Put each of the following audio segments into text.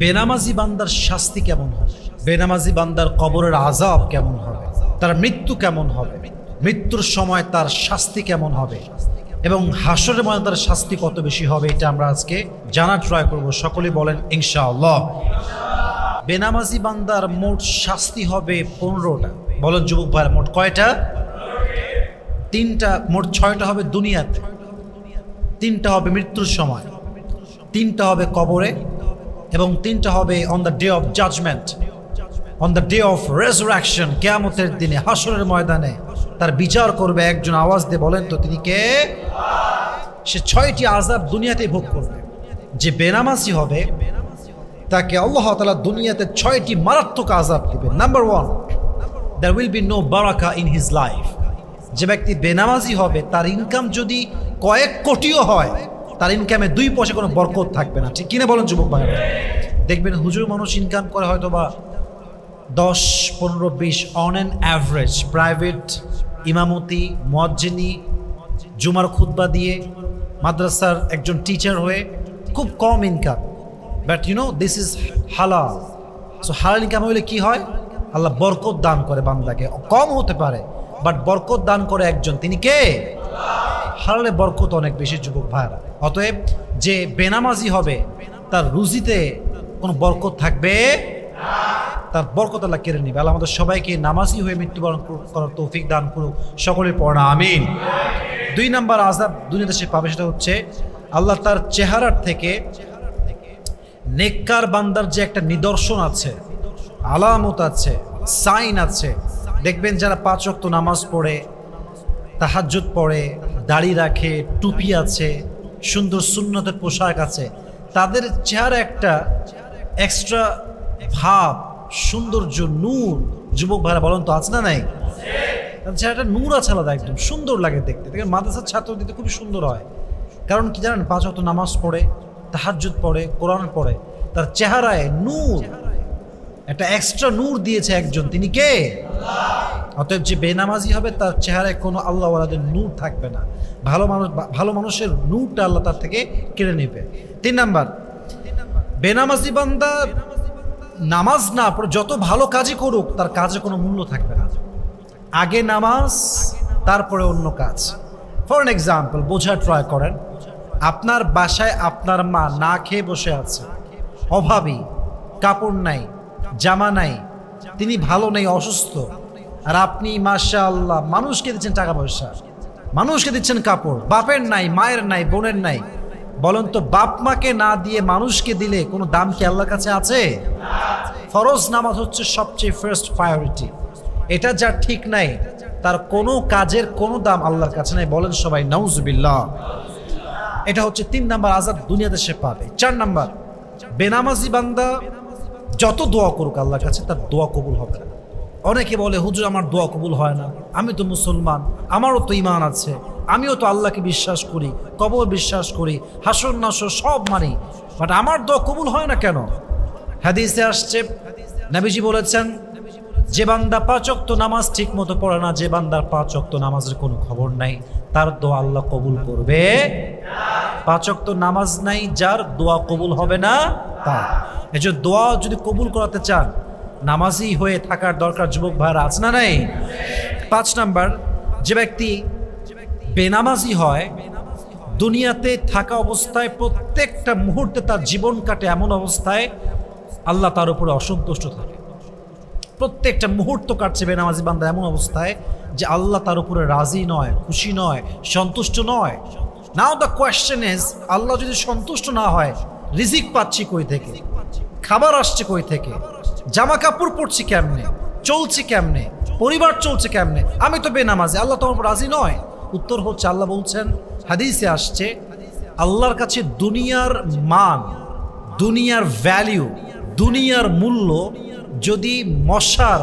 বেনামাজি বান্দার শাস্তি কেমন হবে, বেনামাজি বান্দার কবরের আযাব কেমন হবে, তার মৃত্যু কেমন হবে, মৃত্যুর সময় তার শাস্তি কেমন হবে এবং হাসরের ময়দানে তার শাস্তি কত বেশি হবে, এটা আমরা আজকে জানার ট্রাই করব। সকলেই বলেন ইনশাআল্লাহ। বেনামাজি বান্দার মোট শাস্তি হবে 15টা। বলেন যুবক ভাইরা, মোট কয়টা? 3টা, মোট 6টা হবে দুনিয়াতে, 3টা হবে মৃত্যুর সময়, 3টা হবে কবরে এবং 3টা হবে on the day of judgement, on the day of resurrection. কিয়ামতের দিনে হাসরের ময়দানে তার বিচার করবে একজন। আওয়াজ দিয়ে বলেন তো তিনি কে? সে 6টি আযাব দুনিয়াতেই ভোগ করবে। যে বেনামাজি হবে তাকে আল্লাহ তাআলা দুনিয়াতে 6টি মারাত্মক আযাব দিবেন। Number 1, there will be no বারাকা ইন হিজ লাইফ। যে ব্যক্তি বেনামাজি হবে তার ইনকাম যদি কয়েক কোটিও হয়, তার ইনকামে 2 পয়সা কোনো বরকত থাকবে না। ঠিক কিনা বলেন যুবক ভাইরা? দেখবেন হুজুর মানুষ ইনকাম করে হয়তো বা 10, 15, 20 অন অ্যান অ্যাভারেজ, প্রাইভেট ইমামতি, মুয়াজ্জিনি, জুমার খুতবা দিয়ে, মাদ্রাসার একজন টিচার হয়ে খুব কম income. But you know this is হালাল। সো হালাল ইনকাম হলে কি হয়? আল্লাহ বরকত দান করে বান্দাকে। কম হতে পারে বাট বরকত দান করে একজন, তিনি কে? হালালে বরকত অনেক বেশি যুবক ভাইরা। অতএব যে বেনামাজি হবে তার রুজিতে কোনো বরকত থাকবে না, তার বরকত আল্লাহ কেড়ে নিবে। আল্লাহ আমাদের সবাইকে নামাজি হয়ে মৃত্যুবরণ করার তৌফিক দান করুক। সকলের পড়া আমিন। 2 নাম্বার আযাব দুনিয়াতে সে পাবে, সেটা হচ্ছে আল্লাহ তার চেহারার থেকে নেককার বান্দার যে একটা নিদর্শন আছে, আলামত আছে, সাইন আছে। দেখবেন যারা 5 ওয়াক্ত নামাজ পড়ে, তাহাজ্জুদ পড়ে, দাড়ি রাখে, টুপি আছে, সুন্দর সুন্নতের পোশাক আছে, তাদের চেহারা একটা এক্সট্রা ভাব, সৌন্দর্য, নূর। যুবক ভাইরা বলেন তো আছে না নাই? তাদের চেহারাটা নূর আছে আলাদা, একদম সুন্দর লাগে দেখতে। দেখেন মাদ্রাসার ছাত্র দিতে খুবই সুন্দর হয়। কারণ কি জানেন? 5 ওয়াক্ত নামাজ পড়ে, তাহাজ্জুদ পড়ে, কোরআন পড়ে, তার চেহারায় নূর, একটা এক্সট্রা নূর দিয়েছে একজন, তিনি কে? অতএব যে বেনামাজি হবে তার চেহারায় কোনো আল্লাহওয়ালাদের নূর থাকবে না। ভালো মানুষের নূরটা আল্লাহ তার থেকে কেড়ে নেবে। 3 নাম্বার, বেনামাজি বান্দা নামাজ না পড়ে যত ভালো কাজই করুক তার কাজে কোনো মূল্য থাকবে না। আগে নামাজ, তারপরে অন্য কাজ। ফর এন এক্সাম্পল, বোঝার ট্রাই করেন। আপনার বাসায় আপনার মা না খেয়ে বসে আছে, অভাবী, কাপড় নাই, জামা নাই, তিনি ভালো নেই, অসুস্থ, আর আপনি মাশাআল্লাহ মানুষকে দিচ্ছেন টাকা পয়সা, মানুষকে দিচ্ছেন কাপড়। বাপের নাই, মায়ের নাই, বোনের নাই। বলেন তো বাপ মাকে না দিয়ে মানুষকে দিলে কোনো দাম কি আল্লাহর কাছে আছে? ফরজ নামাজ হচ্ছে সবচেয়ে ফার্স্ট প্রায়োরিটি। এটা যার ঠিক নাই তার কোনো কাজের কোনো দাম আল্লাহর কাছে নাই। বলেন সবাই নাউজুবিল্লাহ। এটা হচ্ছে 3 নাম্বার আযাব দুনিয়াতে সে পাবে। 4 নাম্বার, বেনামাজি বান্দা যত দোয়া করুক আল্লাহর কাছে তার দোয়া কবুল হবে না। অনেকে বলে হুজুর আমার দোয়া কবুল হয় না, আমি তো মুসলমান, আমারও তো ঈমান আছে, আমিও তো আল্লাহকে বিশ্বাস করি, কবর বিশ্বাস করি, হাসর নাসর সব মানি, বাট আমার দোয়া কবুল হয় না কেন? হাদিসে আসছে, নবীজি বলেছেন যে বান্দা 5 ওয়াক্ত নামাজ ঠিক মতো পড়ে না, যে বান্দার 5 ওয়াক্ত নামাজের কোনো খবর নাই, তার দোয়া আল্লাহ কবুল করবে না। 5 ওয়াক্ত নামাজ নাই যার, দোয়া কবুল হবে না তার। এই যে দোয়া যদি কবুল করাতে চান নামাজি হয়ে থাকার দরকার। যুবক ভাইরা আছে না নাই? 5 নাম্বার, যে ব্যক্তি বেনামাজি হয় দুনিয়াতে থাকা অবস্থায় প্রত্যেকটা মুহূর্তে তার জীবন কাটে এমন অবস্থায় আল্লাহ তার উপরে অসন্তুষ্ট থাকে। প্রত্যেকটা মুহূর্ত কাটছে বেনামাজি বান্দা এমন অবস্থায় যে আল্লাহ তার উপরে রাজি নয়, খুশি নয়, সন্তুষ্ট নয়। নাও দ্য কোয়েশ্চেন ইজ, আল্লাহ যদি সন্তুষ্ট না হয়, রিজিক পাচ্ছি কই থেকে, খাবার আসছে কই থেকে, জামা কাপড় পরছি কেমনে, চলছি কেমনে, পরিবার চলছে কেমনে, আমি তো বেনামাজি, আল্লাহ তোমার উপর রাজি নয়। উত্তর হচ্ছে আল্লাহ বলছেন, হাদিসে আসছে, আল্লাহর কাছে দুনিয়ার মান, দুনিয়ার ভ্যালিউ, দুনিয়ার মূল্য যদি মশার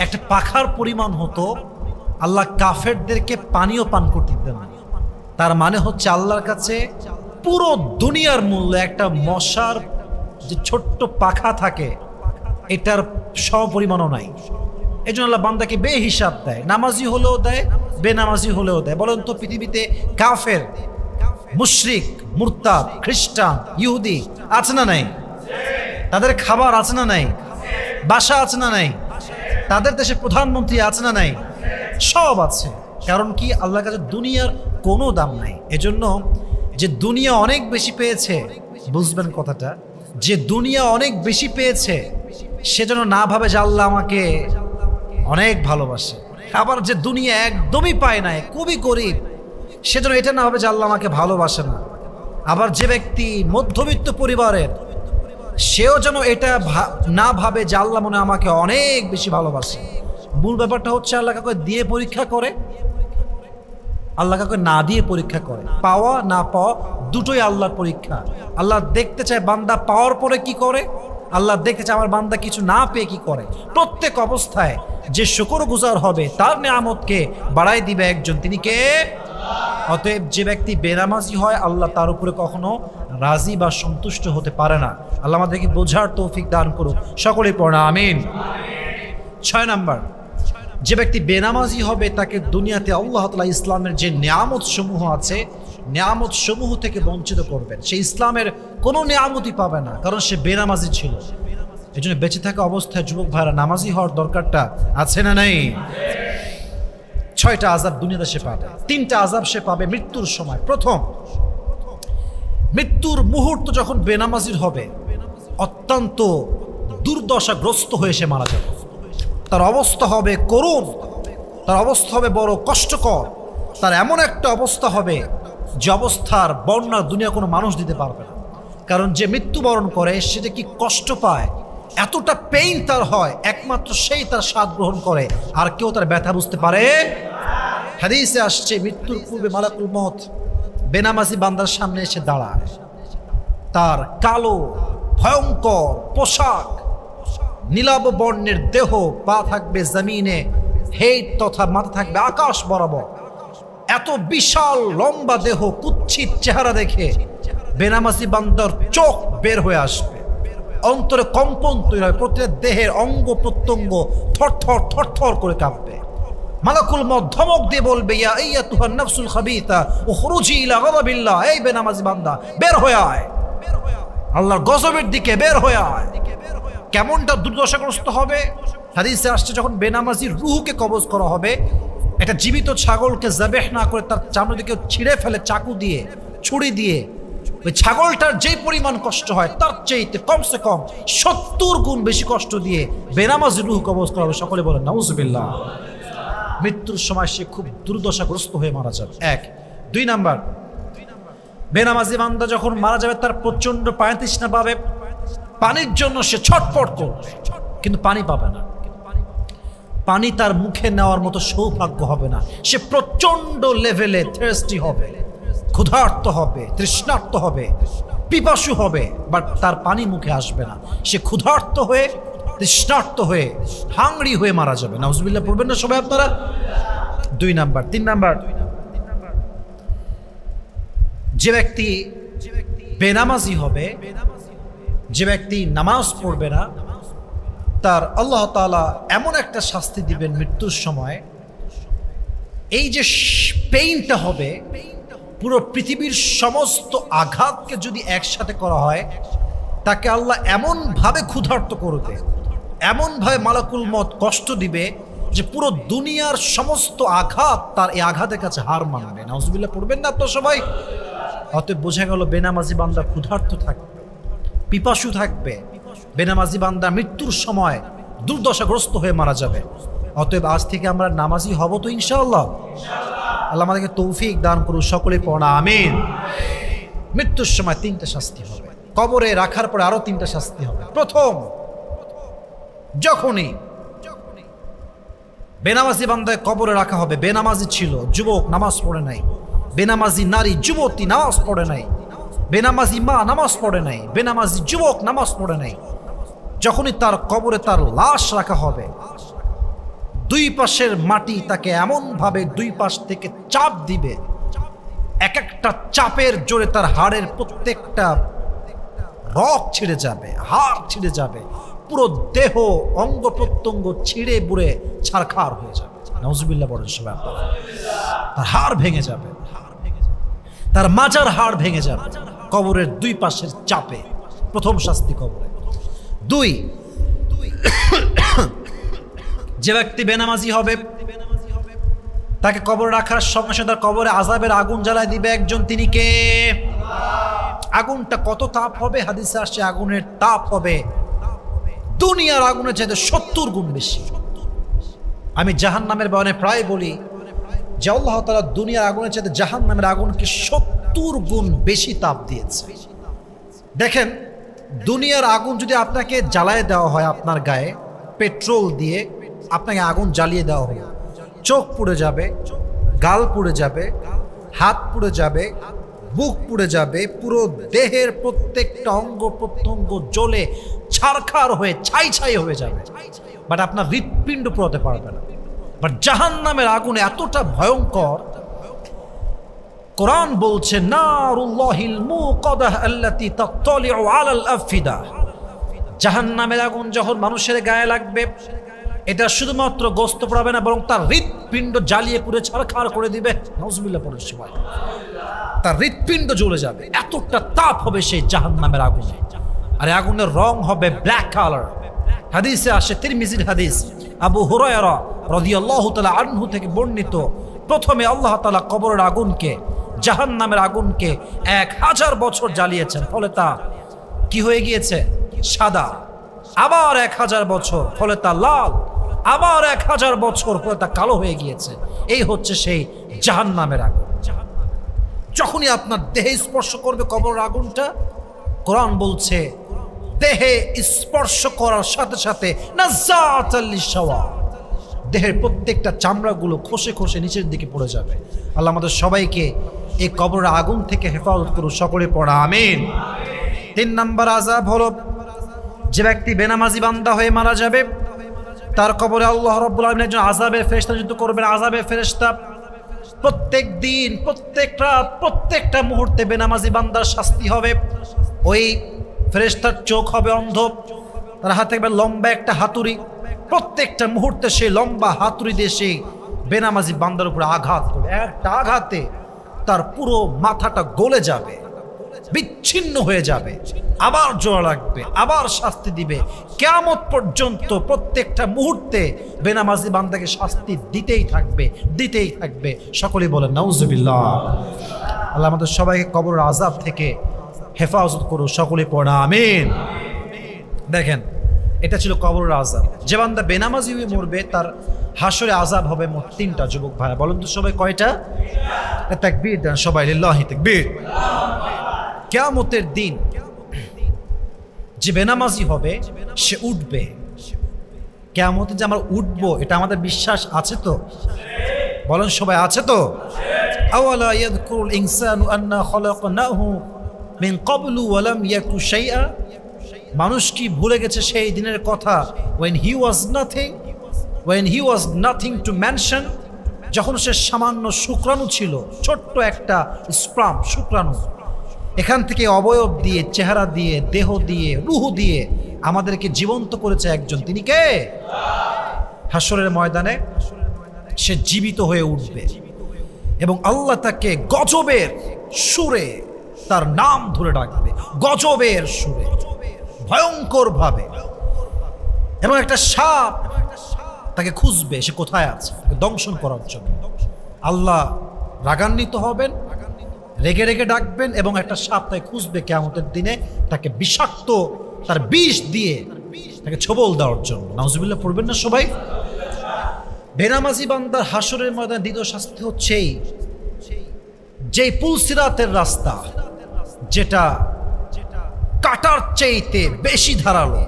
একটা পাখার পরিমাণ হতো, আল্লাহ কাফেরদেরকে পানীয় পান করতে দিতেন না। তার মানে হচ্ছে আল্লাহর কাছে পুরো দুনিয়ার মূল্য একটা মশার যে ছোট্ট পাখা থাকে এটার সমপরিমাণও নাই। এই জন্য আল্লাহ বান্দাকে বেহিসাব দেয়, নামাজি হলেও দেয়, বেনামাজি হলেও দেয়। বলেন তো পৃথিবীতে কাফের, মুশরিক, মুরতাদ, খ্রিস্টান, ইহুদি আছে না নাই? তাদের খাবার আছে না নাই? বাসা আছে না নাই? তাদের দেশে প্রধানমন্ত্রী আছে না নাই? সব আছে। কারণ কি? আল্লাহর কাছে দুনিয়ার কোনো দাম নাই। এজন্য যে দুনিয়া অনেক বেশি পেয়েছে, বুঝবেন কথাটা, যে দুনিয়া অনেক বেশি পেয়েছে সেজন্য না ভাবে যে আল্লাহ আমাকে অনেক ভালোবাসে। আবার যে দুনিয়া একদমই পায় নাই, খুবই গরিব, সেজন্য এটা না ভাবে যে আল্লাহ আমাকে ভালোবাসে না। আবার যে ব্যক্তি মধ্যবিত্ত পরিবারের, সেও যেন এটা না ভাবে যে আল্লাহ মনে আমাকে অনেক বেশি ভালোবাসে। মূল ব্যাপারটা হচ্ছে আল্লাহ কাউকে দিয়ে পরীক্ষা করে, আল্লাহ কাউকে না দিয়ে পরীক্ষা করে। পাওয়া না পাওয়া দুটোই আল্লাহর পরীক্ষা। আল্লাহ দেখতে চায় বান্দা পাওয়ার পরে কি করে, আল্লাহ দেখতে চায় আমার বান্দা কিছু না পেয়ে কি করে। প্রত্যেক অবস্থায় যে শুকরগুজার হবে তার নিয়ামতকে বাড়াই দিবে একজন, তিনি কে? অতএব যে ব্যক্তি বেনামাজি হয় আল্লাহ তার উপরে কখনো রাজি বা সন্তুষ্ট হতে পারে না। আল্লাহ আমাদেরকে বোঝার তৌফিক দান করুক, সকলেই পড়া আমিন। 6 নাম্বার, যে ব্যক্তি বেনামাজি হবে তাকে দুনিয়াতে আল্লাহ তাআলা ইসলামের যে নিয়ামত সমূহ আছে, নিয়ামত সমূহ থেকে বঞ্চিত করবেন। সে ইসলামের কোনো নিয়ামতই পাবে না, কারণ সে বেনামাজি ছিল। এই জন্য বেঁচে থাকা অবস্থায় যুবক ভাইরা নামাজি হওয়ার দরকারটা আছে না নাই? 6টা আযাব দুনিয়াতে সে পাবে। 3টা আযাব সে পাবে মৃত্যুর সময়। প্রথম, মৃত্যুর মুহূর্ত যখন বেনামাজির হবে, অত্যন্ত দুর্দশাগ্রস্ত হয়ে সে মারা যাবে। তার অবস্থা হবে করুণ, তার অবস্থা হবে বড় কষ্টকর। তার এমন একটা অবস্থা হবে যে অবস্থার বর্ণনা দুনিয়া কোনো মানুষ দিতে পারবে না। কারণ যে মৃত্যুবরণ করে সেটা কি কষ্ট পায়, এতটা পেইন তার হয়, একমাত্র সেই তার স্বাদ গ্রহণ করে, আর কেউ তার ব্যথা বুঝতে পারে। হাদিসে আসছে মৃত্যুর পূর্বে মালাকুল মউত বেনামাজি বান্দার সামনে এসে দাঁড়ায়। তার কালো ভয়ঙ্কর পোশাক, নীলাভ বর্ণের দেহ, পা থাকবে জমিনে, হেড তথা মাথা থাকবে আকাশ বরাবর। এত বিশাল লম্বা দেহ, কুৎসিত চেহারা দেখে বেনামাজি বান্দার চোখ বের হয়ে আসবে, অন্তরে কম্পন তৈরি হয়, প্রত্যেক দেহের অঙ্গ প্রত্যঙ্গ থরথর থরথর করে কাঁপবে। মালাকুল মউত ধমক দিয়ে বলবে, ইয়া আইয়াতুহান নাফসুল খাবিথা উখরুজি ইলা গাযাবিল্লাহ, এই বেনামাজি বান্দা বের হয়ে আয়, আল্লাহর গজবের দিকে বের হয়ে আয়। কেমনটা দুর্দশাগ্রস্ত হবে? হাদিসে আসছে যখন বেনামাজির রূহকে কবজ করা হবে, একটা জীবিত ছাগলকে জাবেহ না করে তার চামড়া দিকে ছিঁড়ে ফেলে চাকু দিয়ে, ছুরি দিয়ে, ওই ছাগলটার যেই পরিমাণ কষ্ট হয় তার চাইতে কমসে কম 70 গুণ বেশি কষ্ট দিয়ে বেনামাজির রূহ কবজ করা হবে। সকলে বলেন নাউজুবিল্লাহ। মৃত্যুর সময় সে খুব দুর্দশাগ্রস্ত হয়ে মারা যাবে। 1। 2 নাম্বার, বেনামাজি বান্দা যখন মারা যাবে তার প্রচন্ড পানি তৃষ্ণা পাবে, পানির জন্য সে ছটফট করবে, কিন্তু পানি পাবে না। পানি তার মুখে নেওয়ার মতো সৌভাগ্য হবে না। সে প্রচন্ড লেভেলে থার্স্টি হবে, ক্ষুধার্ত হবে, তৃষ্ণার্ত হবে, পিপাসু হবে, বাট তার পানি মুখে আসবে না। সে ক্ষুধার্ত হয়ে, তৃষ্ণার্ত হয়ে, হাংরি হয়ে মারা যাবে। নাউজুবিল্লাহ পড়বেন না সবাই আপনারা? 2 নাম্বার। 3 নাম্বার, যে ব্যক্তি বেনামাজি হবে, যে ব্যক্তি নামাজ পড়বে না, তার আল্লাহ তাআলা এমন একটা শাস্তি দিবেন মৃত্যুর সময়, এই যে পেইনটা হবে, পুরো পৃথিবীর সমস্ত আঘাতকে যদি একসাথে করা হয়, তাকে আল্লাহ এমনভাবে ক্ষুধার্ত করবে, এমনভাবে মালাকুল মউত কষ্ট দিবে যে পুরো দুনিয়ার সমস্ত আঘাত তার এই আঘাতের কাছে হার মানবে। নাউজুবিল্লাহ পড়বেন না তো সবাই? অতএব বোঝা গেল বেনামাজি বান্দা ক্ষুধার্ত থাকবে, পিপাসু থাকবে, বেনামাজি বান্দা মৃত্যুর সময় দুর্দশাগ্রস্ত হয়ে মারা যাবে। অতএব আজ থেকে আমরা নামাজি হব তো ইনশাআল্লাহ। আল্লাহ আমাদেরকে তৌফিক দান করুন, সকলে পড়া আমিন। মৃত্যুর সময় 3টা শাস্তি হবে, কবরে রাখার পরে আরো 3টা শাস্তি হবে। প্রথম, যখনই বেনামাজি বান্দায় কবরে রাখা হবে, বেনামাজি ছিল, যুবক নামাজ পড়ে নাই, বেনামাজি নারী যুবতী নামাজ পড়ে নাই, বেনামাজি মা নামাজ পড়ে নাই, বেনামাজি যুবক নামাজ পড়ে নাই, যখনই তার কবরে তার লাশ রাখা হবে, 2 পাশের মাটি তাকে এমনভাবে 2 পাশ থেকে চাপ দিবে, এক একটা চাপের জোরে তার হাড়ের প্রত্যেকটা রগ ছিঁড়ে যাবে, হাড় ছিঁড়ে যাবে, পুরো দেহ অঙ্গ প্রত্যঙ্গ ছিঁড়ে বুড়ে ছারখার হয়ে যাবে। নাউজুবিল্লাহ বলেন সবাই। তার হাড় ভেঙে যাবে, তার মাজার হাড় ভেঙে যাবে কবরের 2 পাশের চাপে। প্রথম শাস্তি কবরে। দুই, যে ব্যক্তি বেনামাজি হবে তাকে কবর রাখার সঙ্গে সঙ্গে তার কবরে আযাবের আগুন জ্বালায় দিবে একজন, তিনি কে? আগুনটা কত তাপ হবে? হাদিসে আসছে আগুনের তাপ হবে দুনিয়ার আগুনের চাইতে 70 গুণ বেশি। আমি জাহান্নামের বয়ানে প্রায় বলি যে আল্লাহ তাআলা দুনিয়ার আগুনের চাইতে জাহান্নামের আগুনকে 70 গুণ বেশি তাপ দিয়েছে। দেখেন, দুনিয়ার আগুন যদি আপনাকে জ্বালায় দেওয়া হয়, আপনার গায়ে পেট্রোল দিয়ে আপনাকে আগুন জ্বালিয়ে দেওয়া হলো, চোখ পুড়ে যাবে, গাল পুড়ে যাবে, হাত পুড়ে যাবে, বুক পুড়ে যাবে, পুরো দেহের প্রত্যেকটা অঙ্গ প্রত্যঙ্গ জ্বলে ছারখার হয়ে ছাই ছাই হয়ে যাবে, বাট আপনার হৃৎপিণ্ড পুড়াতে পারবে না। বাট জাহান্নামের আগুন এতটা ভয়ঙ্কর, কোরআন বলছে নারুল্লাহিল মুকাদাহ আল্লাতী তাত্তালিউ আলাল আফিদা। জাহান্নামের আগুন যখন মানুষের গায়ে লাগবে, এটা শুধুমাত্র গোস্ত পোড়াবে না, বরং তার হৃৎপিণ্ড জ্বালিয়ে পুড়ে ছারখার করে দিবে। নাউজুবিল্লাহ পড়ে সবাই, তার হৃৎপিণ্ড জ্বলে যাবে, এতটা তাপ হবে সেই জাহান্নামের আগুনে। আর আগুনের রং হবে ব্ল্যাক কালার। হাদিসে আসে, তিরমিজির হাদিস, আবু হুরায়রা রাদিয়াল্লাহু তাআলা আনহু থেকে বর্ণিত, প্রথমে আল্লাহ তাআলা কবরের আগুনকে, জাহান্নামের আগুনকে 1000 বছর জ্বালিয়েছেন, ফলে তা কি হয়ে গিয়েছে? সাদা। আবার 1000 বছর, ফলে তা লাল। আবার 1000 বছর, ফলে তা কালো হয়ে গিয়েছে। এই হচ্ছে সেই জাহান্নামের আগুন। যখনই আপনার দেহে স্পর্শ করবে কবরের আগুনটা, কোরআন বলছে দেহে স্পর্শ করার সাথে সাথে নাযাআতাল লিশাওয়া, দেহের প্রত্যেকটা চামড়াগুলো খসে খসে নিচের দিকে পড়ে যাবে। আল্লাহ আমাদের সবাইকে এই কবরের আগুন থেকে হেফাজত করুন, সকলে পড়া আমিন। 3 নম্বর আযাব হলো, যে ব্যক্তি বেনামাজি বান্দা হয়ে মারা যাবে, তার কবরে আল্লাহ রাব্বুল আলামিন একজন আযাবের ফেরেশতা নিযুক্ত করবেন। আযাবের ফেরেশতা প্রত্যেক দিন, প্রত্যেক রাত, প্রত্যেকটা মুহূর্তে বেনামাজি বান্দার শাস্তি হবে। ওই ফেরেশতার চোখ হবে অন্ধ, তার হাতে থাকবে লম্বা একটা হাতুড়ি, প্রত্যেকটা মুহূর্তে সেই লম্বা হাতুড়ি দিয়ে সেই বেনামাজি বান্দার উপরে আঘাত করবে। একটা আঘাতে তার পুরো মাথাটা গলে যাবে, বিচ্ছিন্ন হয়ে যাবে, আবার জোড়া লাগবে, আবার শাস্তি দিবে। কিয়ামত পর্যন্ত প্রত্যেকটা মুহূর্তে বেনামাজি বান্দাকে শাস্তি দিতেই থাকবে, দিতেই থাকবে। সকলেই বলেন নাউজুবিল্লাহ। আল্লাহ আমাদের সবাইকে কবরের আযাব থেকে হেফাজত করুন, সকলেই পড়া আমিন। দেখেন, এটা ছিল কবরের আযাব। যে বান্দা বেনামাজি হয়ে মরবে, তার হাসরে আযাব হবে মোট 3টা। যুবক ভাইরা বলেন তো সবাই কয়টা? তাকবীর দেন সবাই, লিল্লাহি তাকবীর। কিয়ামতের দিন যে বেনামাজি হবে সে উঠবে। কিয়ামতে যে আমরা উঠবো, এটা আমাদের বিশ্বাস আছে তো? বলেন সবাই, আছে তো? আওয়ালা ইয়াযকুরুল ইনসানু আন্না খালাকনাহু মিন ক্বাবলু ওয়া লাম ইয়াকু শাইআ। মানুষ কি ভুলে গেছে সেই দিনের কথা? when he was nothing to mention, যখন সে সামান্য শুক্রাণু ছিল, ছোট্ট একটা স্পার্ম শুক্রাণু, এখান থেকে অবয়ব দিয়ে, চেহারা দিয়ে, দেহ দিয়ে, রূহ দিয়ে আমাদেরকে জীবন্ত করেছে একজন, তিনি কে? হাসরের ময়দানে সে জীবিত হয়ে উঠবে এবং আল্লাহ তাকে গজবের সুরে তার নাম ধরে ডাকবে, গজবের সুরে, ভয়ঙ্কর ভাবে। এবং একটা সাপ তাকে খুঁজবে, সে কোথায় আছে, তাকে দংশন করার জন্য। আল্লাহ রাগান্বিত হবেন, রেগে রেগে ডাকবেন এবং একটা সাপ তাকে খুঁজবে কিয়ামতের দিনে, তাকে বিষাক্ত তার বিষ দিয়ে তাকে ছোবল দেওয়ার জন্য। নাউজুবিল্লাহ পড়বেন না সবাই? বেনামাজি বান্দার হাসরের ময়দানে দ্বিতীয় শাস্তি হচ্ছে যেই পুলসিরাতের রাস্তা, যেটা কাটার চাইতে বেশি ধারালো,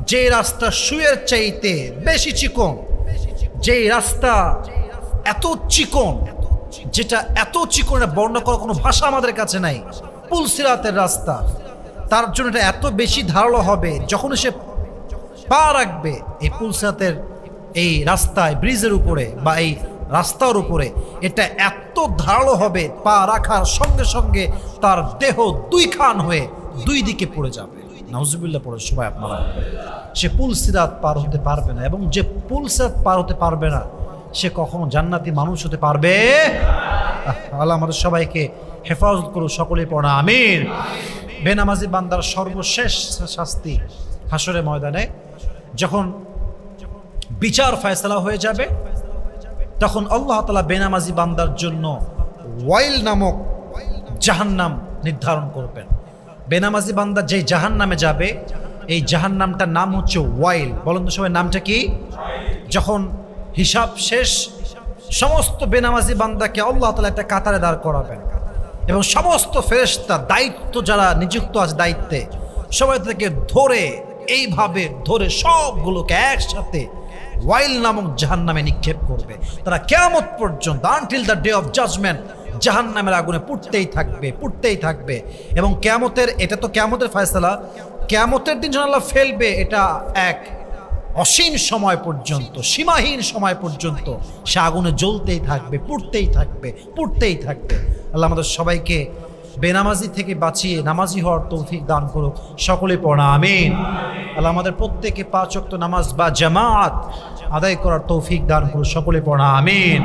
যে রাস্তা সুয়ের চাইতে বেশি চিকন, যে রাস্তা এত চিকন, যেটা এত চিকন বর্ণনা করার কোনো ভাষা আমাদের কাছে নাই, পুলসিরাতের রাস্তা, তার জন্য এটা এত বেশি ধারালো হবে, যখন সে পা রাখবে এই পুলসিরাতের এই রাস্তায়, ব্রিজের উপরে বা এই রাস্তার উপরে, এটা এত ধারালো হবে, পা রাখার সঙ্গে সঙ্গে তার দেহ 2 খান হয়ে 2 দিকে পড়ে যাবে। নাউজুবিল্লাহ পড়ে সবাই আপনারা। সে পুলসিরাত পার হতে পারবে না, এবং যে পুলসিরাত পার হতে পারবে না সে কখনো জান্নাতি মানুষ হতে পারবে? আল্লাহ আমাদের সবাইকে হেফাজত করুন, সকলেই পড়া আমিন। বেনামাজি বান্দার সর্বশেষ শাস্তি হাসরের ময়দানে যখন বিচার ফয়সালা হয়ে যাবে, তখন আল্লাহ তাআলা বেনামাজি বান্দার জন্য ওয়াইল নামক জাহান্নাম নির্ধারণ করবেন। বেনামাজি বান্দা যে জাহান্নামে যাবে, এই জাহান্নামটার নাম হচ্ছে ওয়াইল। বলুন তো সবাই, নামটা কি? যখন হিসাব শেষ, সমস্ত বেনামাজি বান্দাকে আল্লাহ তাআলা একটা কাতারে দাঁড় করাবেন এবং সমস্ত ফেরেশতা, দায়িত্ব যারা নিযুক্ত আছে দায়িত্বে, সবাই থেকে ধরে এইভাবে ধরে সবগুলোকে একসাথে ওয়াইল নামক জাহান্নামে নিক্ষেপ করবে। তারা কিয়ামত পর্যন্ত, until the day of judgement, জাহান্নামের আগুনে পুড়তেই থাকবে, পুড়তেই থাকবে। এবং কিয়ামতের, এটা তো কিয়ামতের ফয়সালা, কিয়ামতের দিন যখন আল্লাহ ফেলবে, এটা এক অসীম সময় পর্যন্ত, সীমাহীন সময় পর্যন্ত সে আগুনে জ্বলতেই থাকবে, পুড়তেই থাকবে, পুড়তেই থাকবে। আল্লাহ আমাদের সবাইকে বেনামাজি থেকে বাঁচিয়ে নামাজি হওয়ার তৌফিক দান করুক। সকলে পড়া আমিন। আল্লাহ আমাদের প্রত্যেকে 5 ওয়াক্ত নামাজ বা জামাত আদায় করার তৌফিক দান করুক। সকলে পড়া আমিন।